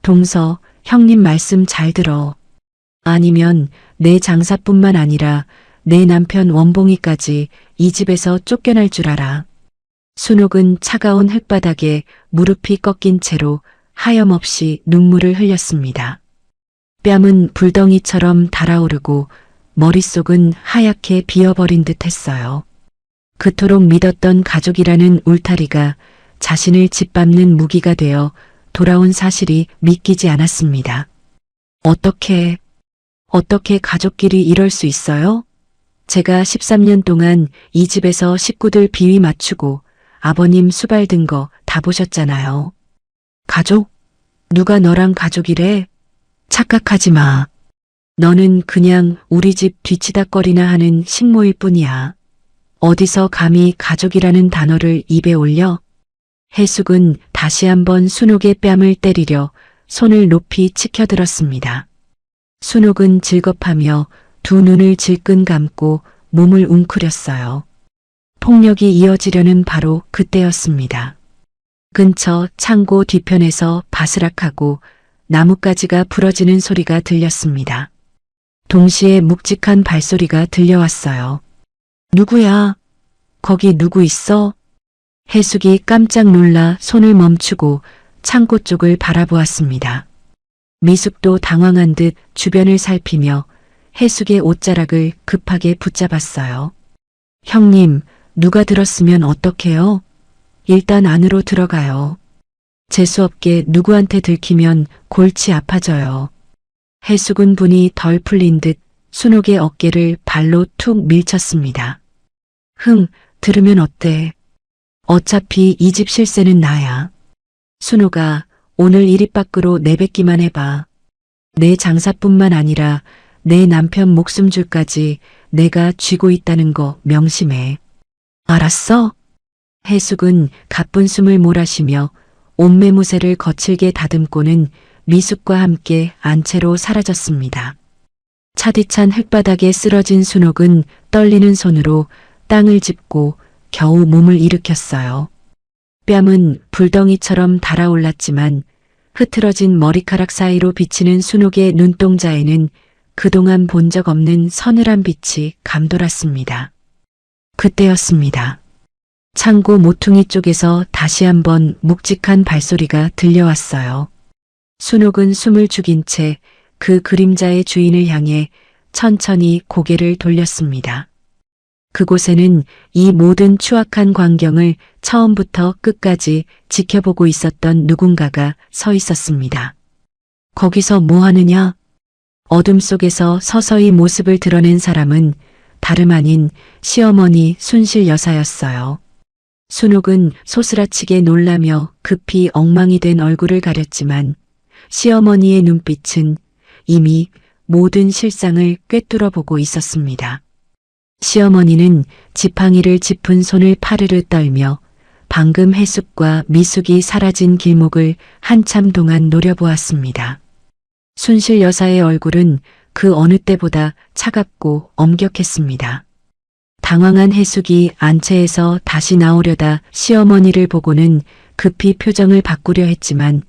동서, 형님 말씀 잘 들어. 아니면 내 장사뿐만 아니라 내 남편 원봉이까지 이 집에서 쫓겨날 줄 알아. 순옥은 차가운 흙바닥에 무릎이 꺾인 채로 하염없이 눈물을 흘렸습니다. 뺨은 불덩이처럼 달아오르고 머릿속은 하얗게 비어버린 듯 했어요. 그토록 믿었던 가족이라는 울타리가 자신을 짓밟는 무기가 되어 돌아온 사실이 믿기지 않았습니다. 어떻게 가족끼리 이럴 수 있어요? 제가 13년 동안 이 집에서 식구들 비위 맞추고 아버님 수발 든 거 다 보셨잖아요. 가족? 누가 너랑 가족이래? 착각하지 마. 너는 그냥 우리 집 뒤치다꺼리나 하는 식모일 뿐이야. 어디서 감히 가족이라는 단어를 입에 올려? 해숙은 다시 한번 순옥의 뺨을 때리려 손을 높이 치켜들었습니다. 순옥은 질겁하며 두 눈을 질끈 감고 몸을 웅크렸어요. 폭력이 이어지려는 바로 그때였습니다. 근처 창고 뒤편에서 바스락하고 나뭇가지가 부러지는 소리가 들렸습니다. 동시에 묵직한 발소리가 들려왔어요. 누구야? 거기 누구 있어? 해숙이 깜짝 놀라 손을 멈추고 창고 쪽을 바라보았습니다. 미숙도 당황한 듯 주변을 살피며 해숙의 옷자락을 급하게 붙잡았어요. 형님, 누가 들었으면 어떡해요? 일단 안으로 들어가요. 재수없게 누구한테 들키면 골치 아파져요. 해숙은 분이 덜 풀린 듯 순옥의 어깨를 발로 툭 밀쳤습니다. 들으면 어때? 어차피 이 집 실세는 나야. 순옥아, 오늘 이 집 밖으로 내뱉기만 해봐. 내 장사뿐만 아니라 내 남편 목숨줄까지 내가 쥐고 있다는 거 명심해. 알았어? 해숙은 가쁜 숨을 몰아쉬며 옷매무새를 거칠게 다듬고는 미숙과 함께 안채로 사라졌습니다. 차디찬 흙바닥에 쓰러진 순옥은 떨리는 손으로 땅을 짚고 겨우 몸을 일으켰어요. 뺨은 불덩이처럼 달아올랐지만 흐트러진 머리카락 사이로 비치는 순옥의 눈동자에는 그동안 본 적 없는 서늘한 빛이 감돌았습니다. 그때였습니다. 창고 모퉁이 쪽에서 다시 한번 묵직한 발소리가 들려왔어요. 순옥은 숨을 죽인 채 그 그림자의 주인을 향해 천천히 고개를 돌렸습니다. 그곳에는 이 모든 추악한 광경을 처음부터 끝까지 지켜보고 있었던 누군가가 서 있었습니다. 거기서 뭐 하느냐? 어둠 속에서 서서히 모습을 드러낸 사람은 다름 아닌 시어머니 순실 여사였어요. 순옥은 소스라치게 놀라며 급히 엉망이 된 얼굴을 가렸지만 시어머니의 눈빛은 이미 모든 실상을 꿰뚫어 보고 있었습니다. 시어머니는 지팡이를 짚은 손을 파르르 떨며 방금 해숙과 미숙이 사라진 길목을 한참 동안 노려보았습니다. 순실 여사의 얼굴은 그 어느 때보다 차갑고 엄격했습니다. 당황한 해숙이 안채에서 다시 나오려다 시어머니를 보고는 급히 표정을 바꾸려 했지만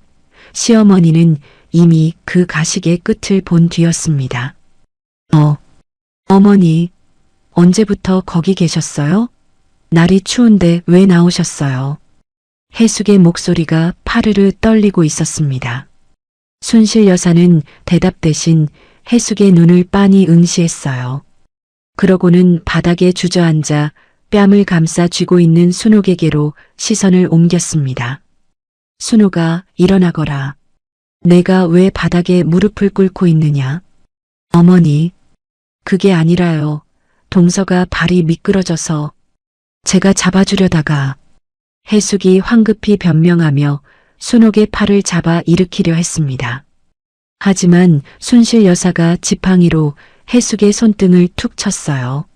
시어머니는 이미 그 가식의 끝을 본 뒤였습니다. 어머니, 언제부터 거기 계셨어요? 날이 추운데 왜 나오셨어요? 해숙의 목소리가 파르르 떨리고 있었습니다. 순실 여사는 대답 대신 해숙의 눈을 빤히 응시했어요. 그러고는 바닥에 주저앉아 뺨을 감싸 쥐고 있는 순옥에게로 시선을 옮겼습니다. 순옥아, 일어나거라. 내가 왜 바닥에 무릎을 꿇고 있느냐? 어머니, 그게 아니라요. 동서가 발이 미끄러져서 제가 잡아주려다가 해숙이 황급히 변명하며 순옥의 팔을 잡아 일으키려 했습니다. 하지만 순실 여사가 지팡이로 해숙의 손등을 툭 쳤어요.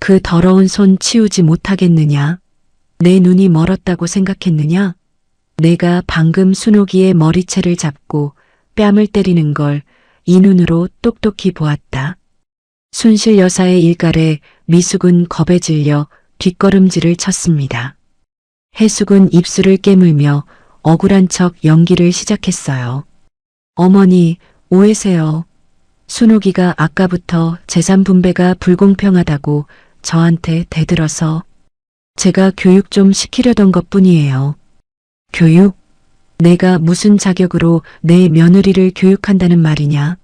그 더러운 손 치우지 못하겠느냐? 내 눈이 멀었다고 생각했느냐? 내가 방금 순옥이의 머리채를 잡고 뺨을 때리는 걸 이 눈으로 똑똑히 보았다. 순실 여사의 일갈에 미숙은 겁에 질려 뒷걸음질을 쳤습니다. 해숙은 입술을 깨물며 억울한 척 연기를 시작했어요. 어머니, 오해세요. 순옥이가 아까부터 재산 분배가 불공평하다고 저한테 대들어서 제가 교육 좀 시키려던 것뿐이에요. 교육? 내가 무슨 자격으로 내 며느리를 교육한다는 말이냐?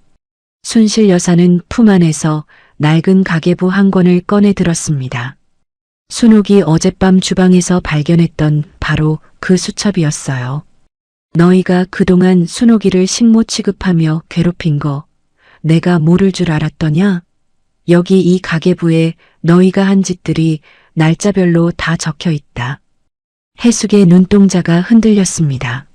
순실 여사는 품 안에서 낡은 가계부 한 권을 꺼내 들었습니다. 순옥이 어젯밤 주방에서 발견했던 바로 그 수첩이었어요. 너희가 그동안 순옥이를 식모 취급하며 괴롭힌 거 내가 모를 줄 알았더냐? 여기 이 가계부에 너희가 한 짓들이 날짜별로 다 적혀 있다. 해숙의 눈동자가 흔들렸습니다.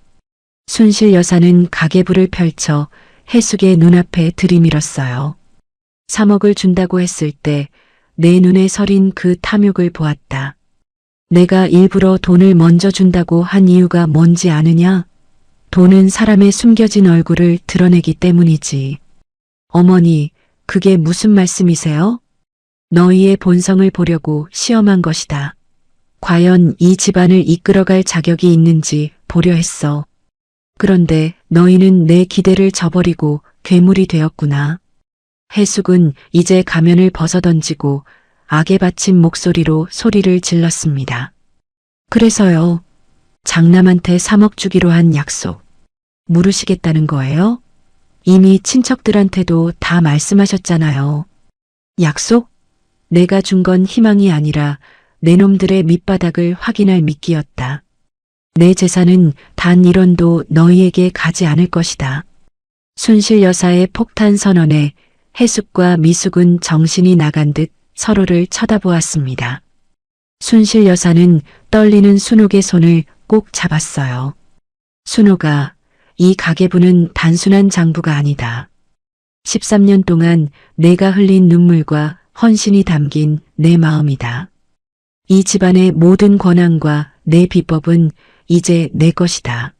순실 여사는 가계부를 펼쳐 해숙의 눈앞에 들이밀었어요. 3억을 준다고 했을 때 내 눈에 서린 그 탐욕을 보았다. 내가 일부러 돈을 먼저 준다고 한 이유가 뭔지 아느냐? 돈은 사람의 숨겨진 얼굴을 드러내기 때문이지. 어머니, 그게 무슨 말씀이세요? 너희의 본성을 보려고 시험한 것이다. 과연 이 집안을 이끌어갈 자격이 있는지 보려 했어. 그런데 너희는 내 기대를 저버리고 괴물이 되었구나. 해숙은 이제 가면을 벗어던지고 악에 받친 목소리로 소리를 질렀습니다. 그래서요. 장남한테 3억 주기로 한 약속 물으시겠다는 거예요? 이미 친척들한테도 다 말씀하셨잖아요. 약속? 내가 준 건 희망이 아니라 내 놈들의 밑바닥을 확인할 미끼였다. 내 재산은 단 1원도 너희에게 가지 않을 것이다. 순실 여사의 폭탄 선언에 해숙과 미숙은 정신이 나간 듯 서로를 쳐다보았습니다. 순실 여사는 떨리는 순옥의 손을 꼭 잡았어요. 순옥아, 이 가계부는 단순한 장부가 아니다. 13년 동안 내가 흘린 눈물과 헌신이 담긴 내 마음이다. 이 집안의 모든 권한과 내 비법은 이제 내 것이다.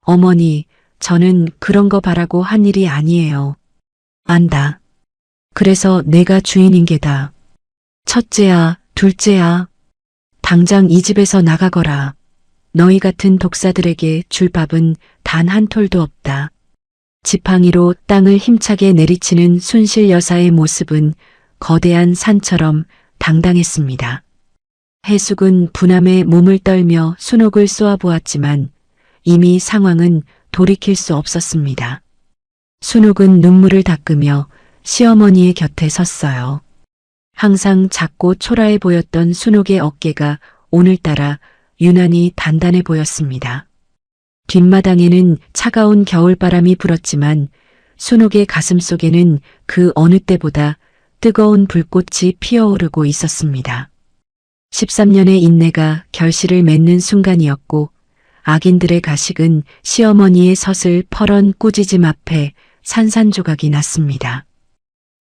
어머니, 저는 그런 거 바라고 한 일이 아니에요. 안다. 그래서 내가 주인인 게다. 첫째야, 둘째야. 당장 이 집에서 나가거라. 너희 같은 독사들에게 줄 밥은 단 한 톨도 없다. 지팡이로 땅을 힘차게 내리치는 순실 여사의 모습은 거대한 산처럼 당당했습니다. 해숙은 분함에 몸을 떨며 순옥을 쏘아보았지만 이미 상황은 돌이킬 수 없었습니다. 순옥은 눈물을 닦으며 시어머니의 곁에 섰어요. 항상 작고 초라해 보였던 순옥의 어깨가 오늘따라 유난히 단단해 보였습니다. 뒷마당에는 차가운 겨울바람이 불었지만 순옥의 가슴 속에는 그 어느 때보다 뜨거운 불꽃이 피어오르고 있었습니다. 13년의 인내가 결실을 맺는 순간이었고 악인들의 가식은 시어머니의 섰을 퍼런 꾸짖음 앞에 산산조각이 났습니다.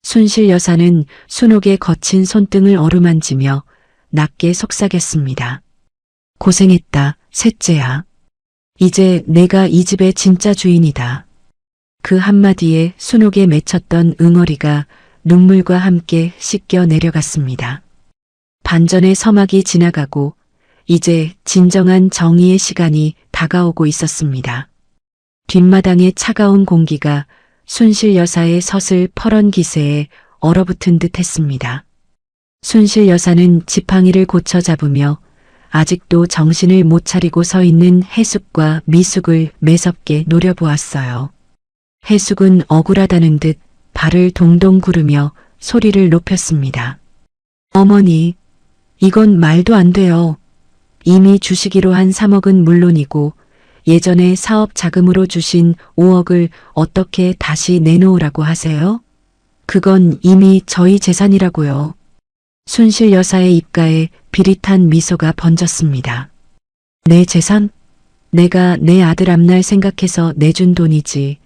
순실 여사는 순옥의 거친 손등을 어루만지며 낮게 속삭였습니다. 고생했다, 셋째야. 이제 내가 이 집의 진짜 주인이다. 그 한마디에 순옥에 맺혔던 응어리가 눈물과 함께 씻겨 내려갔습니다. 반전의 서막이 지나가고 이제 진정한 정의의 시간이 다가오고 있었습니다. 뒷마당의 차가운 공기가 순실 여사의 섰을 퍼런 기세에 얼어붙은 듯 했습니다. 순실 여사는 지팡이를 고쳐 잡으며 아직도 정신을 못 차리고 서 있는 해숙과 미숙을 매섭게 노려보았어요. 해숙은 억울하다는 듯 발을 동동 구르며 소리를 높였습니다. 어머니, 이건 말도 안 돼요. 이미 주시기로 한 3억은 물론이고 예전에 사업 자금으로 주신 5억을 어떻게 다시 내놓으라고 하세요? 그건 이미 저희 재산이라고요. 순실 여사의 입가에 비릿한 미소가 번졌습니다. 내 재산? 내가 내 아들 앞날 생각해서 내준 돈이지.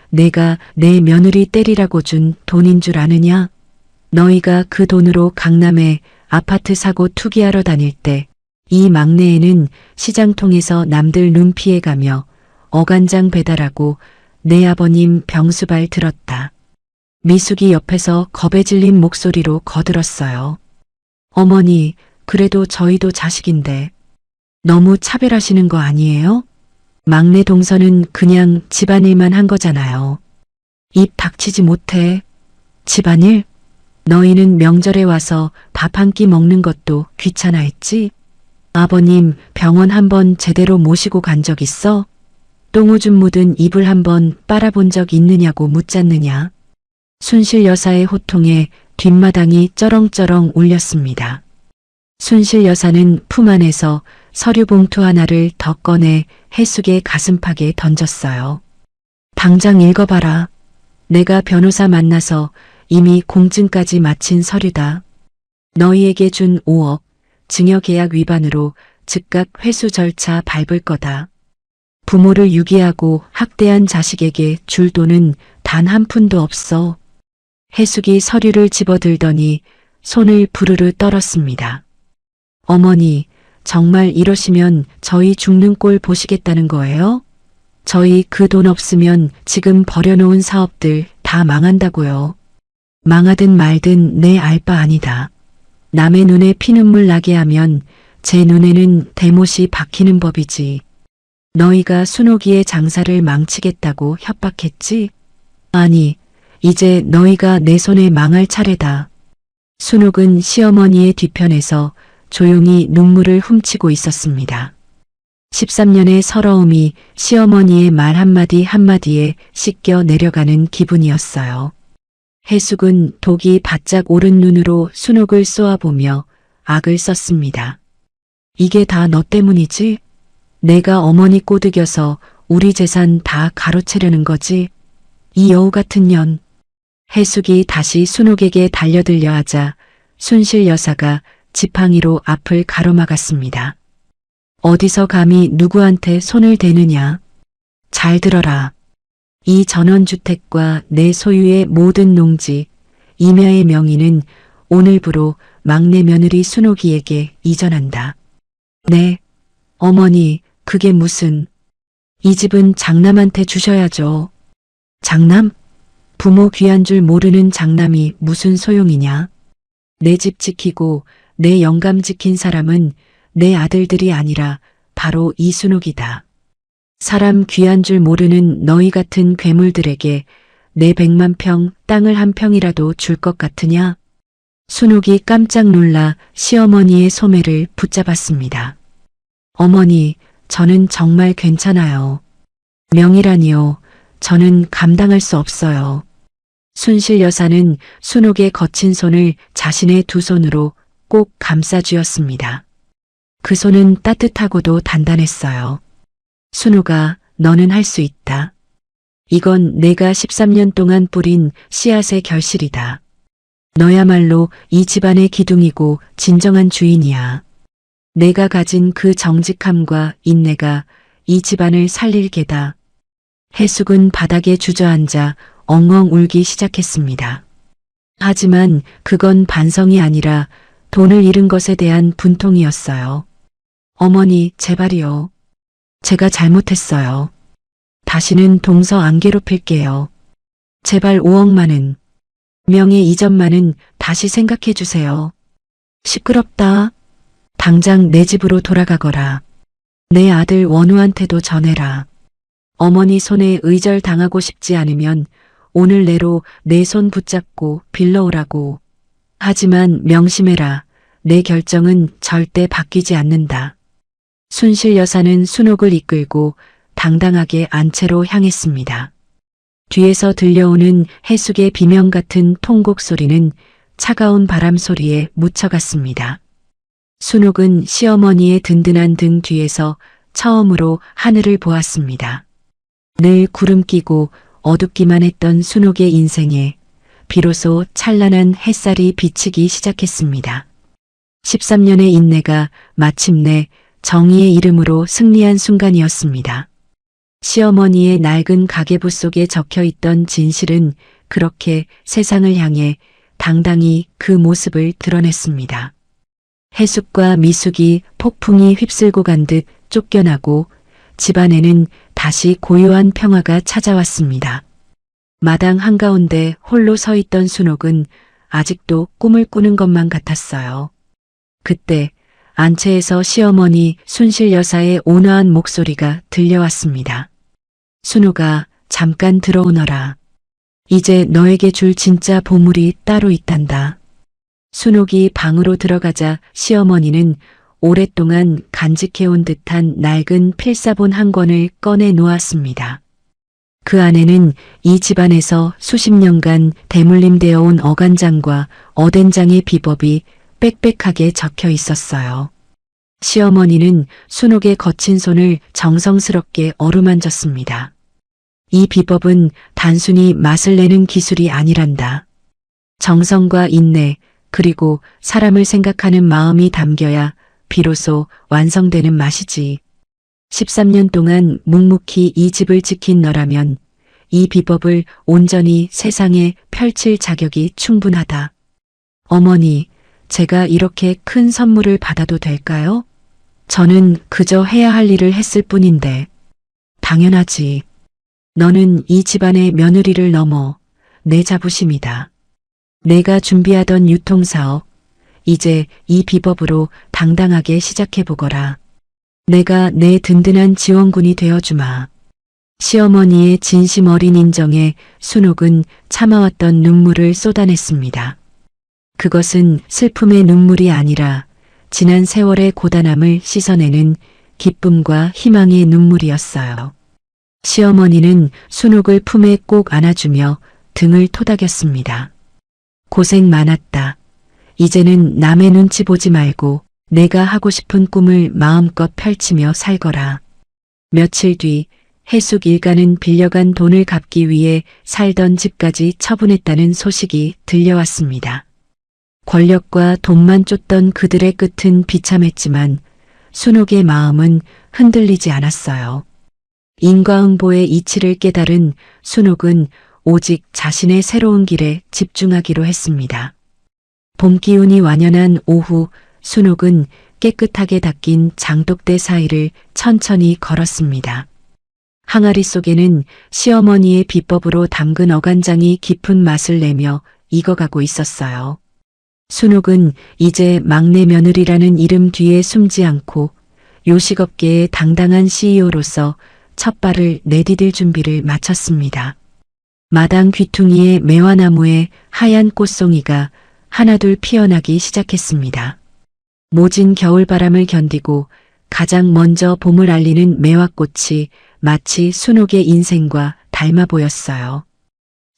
내가 내 며느리 때리라고 준 돈인 줄 아느냐? 너희가 그 돈으로 강남에 아파트 사고 투기하러 다닐 때 이 막내애는 시장 통해서 남들 눈 피해가며 어간장 배달하고 내 아버님 병수발 들었다. 미숙이 옆에서 겁에 질린 목소리로 거들었어요. 어머니, 그래도 저희도 자식인데 너무 차별하시는 거 아니에요? 막내 동서는 그냥 집안일만 한 거잖아요. 입 닥치지 못해. 집안일? 너희는 명절에 와서 밥 한 끼 먹는 것도 귀찮아했지? 아버님 병원 한번 제대로 모시고 간 적 있어? 똥오줌 묻은 이불 한번 빨아본 적 있느냐고 묻잖느냐? 순실 여사의 호통에 뒷마당이 쩌렁쩌렁 울렸습니다. 순실 여사는 품 안에서 서류 봉투 하나를 더 꺼내 해숙의 가슴팍에 던졌어요. 당장 읽어봐라. 내가 변호사 만나서 이미 공증까지 마친 서류다. 너희에게 준 5억 증여계약 위반으로 즉각 회수 절차 밟을 거다. 부모를 유기하고 학대한 자식에게 줄 돈은 단 한 푼도 없어. 해숙이 서류를 집어들더니 손을 부르르 떨었습니다. 어머니, 정말 이러시면 저희 죽는 꼴 보시겠다는 거예요? 저희 그 돈 없으면 지금 버려놓은 사업들 다 망한다고요. 망하든 말든 내 알 바 아니다. 남의 눈에 피눈물 나게 하면 제 눈에는 대못이 박히는 법이지. 너희가 순옥이의 장사를 망치겠다고 협박했지? 아니, 이제 너희가 내 손에 망할 차례다. 순옥은 시어머니의 뒤편에서 조용히 눈물을 훔치고 있었습니다. 13년의 서러움이 시어머니의 말 한마디 한마디에 씻겨 내려가는 기분이었어요. 해숙은 독이 바짝 오른 눈으로 순옥을 쏘아보며 악을 썼습니다. 이게 다 너 때문이지? 내가 어머니 꼬드겨서 우리 재산 다 가로채려는 거지? 이 여우 같은 년. 해숙이 다시 순옥에게 달려들려 하자 순실 여사가 지팡이로 앞을 가로막았습니다. 어디서 감히 누구한테 손을 대느냐? 잘 들어라. 이 전원주택과 내 소유의 모든 농지, 임야의 명의는 오늘부로 막내 며느리 순옥이에게 이전한다. 네, 어머니, 그게 무슨... 이 집은 장남한테 주셔야죠. 장남? 부모 귀한 줄 모르는 장남이 무슨 소용이냐? 내 집 지키고 내 영감 지킨 사람은 내 아들들이 아니라 바로 이순옥이다. 사람 귀한 줄 모르는 너희 같은 괴물들에게 내 100만 평 땅을 한 평이라도 줄 것 같으냐? 순옥이 깜짝 놀라 시어머니의 소매를 붙잡았습니다. 어머니, 저는 정말 괜찮아요. 명이라니요. 저는 감당할 수 없어요. 순실 여사는 순옥의 거친 손을 자신의 두 손으로 꼭 감싸쥐었습니다. 그 손은 따뜻하고도 단단했어요. 순옥아, 너는 할 수 있다. 이건 내가 13년 동안 뿌린 씨앗의 결실이다. 너야말로 이 집안의 기둥이고 진정한 주인이야. 내가 가진 그 정직함과 인내가 이 집안을 살릴 게다. 해숙은 바닥에 주저앉아 엉엉 울기 시작했습니다. 하지만 그건 반성이 아니라 돈을 잃은 것에 대한 분통이었어요. 어머니, 제발이요. 제가 잘못했어요. 다시는 동서 안 괴롭힐게요. 제발 5억만은, 명예 이전만은 다시 생각해 주세요. 시끄럽다. 당장 내 집으로 돌아가거라. 내 아들 원우한테도 전해라. 어머니 손에 의절당하고 싶지 않으면 오늘 내로 내 손 붙잡고 빌러오라고. 하지만 명심해라. 내 결정은 절대 바뀌지 않는다. 순실 여사는 순옥을 이끌고 당당하게 안채로 향했습니다. 뒤에서 들려오는 해숙의 비명 같은 통곡 소리는 차가운 바람 소리에 묻혀갔습니다. 순옥은 시어머니의 든든한 등 뒤에서 처음으로 하늘을 보았습니다. 늘 구름 끼고 어둡기만 했던 순옥의 인생에 비로소 찬란한 햇살이 비치기 시작했습니다. 13년의 인내가 마침내 정의의 이름으로 승리한 순간이었습니다. 시어머니의 낡은 가계부 속에 적혀있던 진실은 그렇게 세상을 향해 당당히 그 모습을 드러냈습니다. 해숙과 미숙이 폭풍이 휩쓸고 간 듯 쫓겨나고 집안에는 다시 고요한 평화가 찾아왔습니다. 마당 한가운데 홀로 서 있던 순옥은 아직도 꿈을 꾸는 것만 같았어요. 그때 안채에서 시어머니 순실 여사의 온화한 목소리가 들려왔습니다. 순옥아, 잠깐 들어오너라. 이제 너에게 줄 진짜 보물이 따로 있단다. 순옥이 방으로 들어가자 시어머니는 오랫동안 간직해온 듯한 낡은 필사본 한 권을 꺼내 놓았습니다. 그 안에는 이 집안에서 수십 년간 대물림되어 온 어간장과 어된장의 비법이 빽빽하게 적혀 있었어요. 시어머니는 순옥의 거친 손을 정성스럽게 어루만졌습니다. 이 비법은 단순히 맛을 내는 기술이 아니란다. 정성과 인내, 그리고 사람을 생각하는 마음이 담겨야 비로소 완성되는 맛이지. 13년 동안 묵묵히 이 집을 지킨 너라면 이 비법을 온전히 세상에 펼칠 자격이 충분하다. 어머니, 제가 이렇게 큰 선물을 받아도 될까요? 저는 그저 해야 할 일을 했을 뿐인데. 당연하지. 너는 이 집안의 며느리를 넘어 내 자부심이다. 내가 준비하던 유통사업, 이제 이 비법으로 당당하게 시작해보거라. 내가 내 든든한 지원군이 되어주마. 시어머니의 진심 어린 인정에 순옥은 참아왔던 눈물을 쏟아냈습니다. 그것은 슬픔의 눈물이 아니라 지난 세월의 고단함을 씻어내는 기쁨과 희망의 눈물이었어요. 시어머니는 순옥을 품에 꼭 안아주며 등을 토닥였습니다. 고생 많았다. 이제는 남의 눈치 보지 말고 내가 하고 싶은 꿈을 마음껏 펼치며 살거라. 며칠 뒤 해숙 일가는 빌려간 돈을 갚기 위해 살던 집까지 처분했다는 소식이 들려왔습니다. 권력과 돈만 쫓던 그들의 끝은 비참했지만 순옥의 마음은 흔들리지 않았어요. 인과응보의 이치를 깨달은 순옥은 오직 자신의 새로운 길에 집중하기로 했습니다. 봄 기운이 완연한 오후, 순옥은 깨끗하게 닦인 장독대 사이를 천천히 걸었습니다. 항아리 속에는 시어머니의 비법으로 담근 어간장이 깊은 맛을 내며 익어가고 있었어요. 순옥은 이제 막내 며느리라는 이름 뒤에 숨지 않고 요식업계의 당당한 CEO로서 첫 발을 내디딜 준비를 마쳤습니다. 마당 귀퉁이의 매화나무에 하얀 꽃송이가 하나둘 피어나기 시작했습니다. 모진 겨울바람을 견디고 가장 먼저 봄을 알리는 매화꽃이 마치 순옥의 인생과 닮아 보였어요.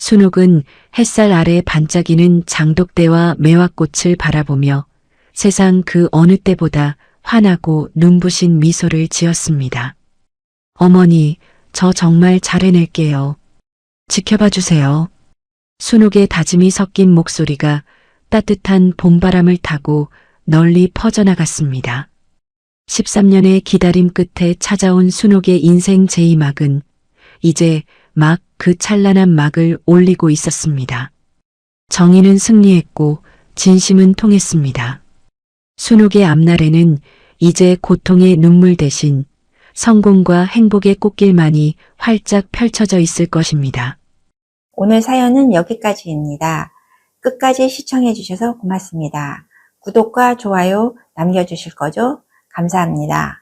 순옥은 햇살 아래 반짝이는 장독대와 매화꽃을 바라보며 세상 그 어느 때보다 환하고 눈부신 미소를 지었습니다. 어머니, 저 정말 잘 해낼게요. 지켜봐 주세요. 순옥의 다짐이 섞인 목소리가 따뜻한 봄바람을 타고 널리 퍼져나갔습니다. 13년의 기다림 끝에 찾아온 순옥의 인생 제2막은 이제 막 그 찬란한 막을 올리고 있었습니다. 정의는 승리했고 진심은 통했습니다. 순옥의 앞날에는 이제 고통의 눈물 대신 성공과 행복의 꽃길만이 활짝 펼쳐져 있을 것입니다. 오늘 사연은 여기까지입니다. 끝까지 시청해 주셔서 고맙습니다. 구독과 좋아요 남겨주실 거죠? 감사합니다.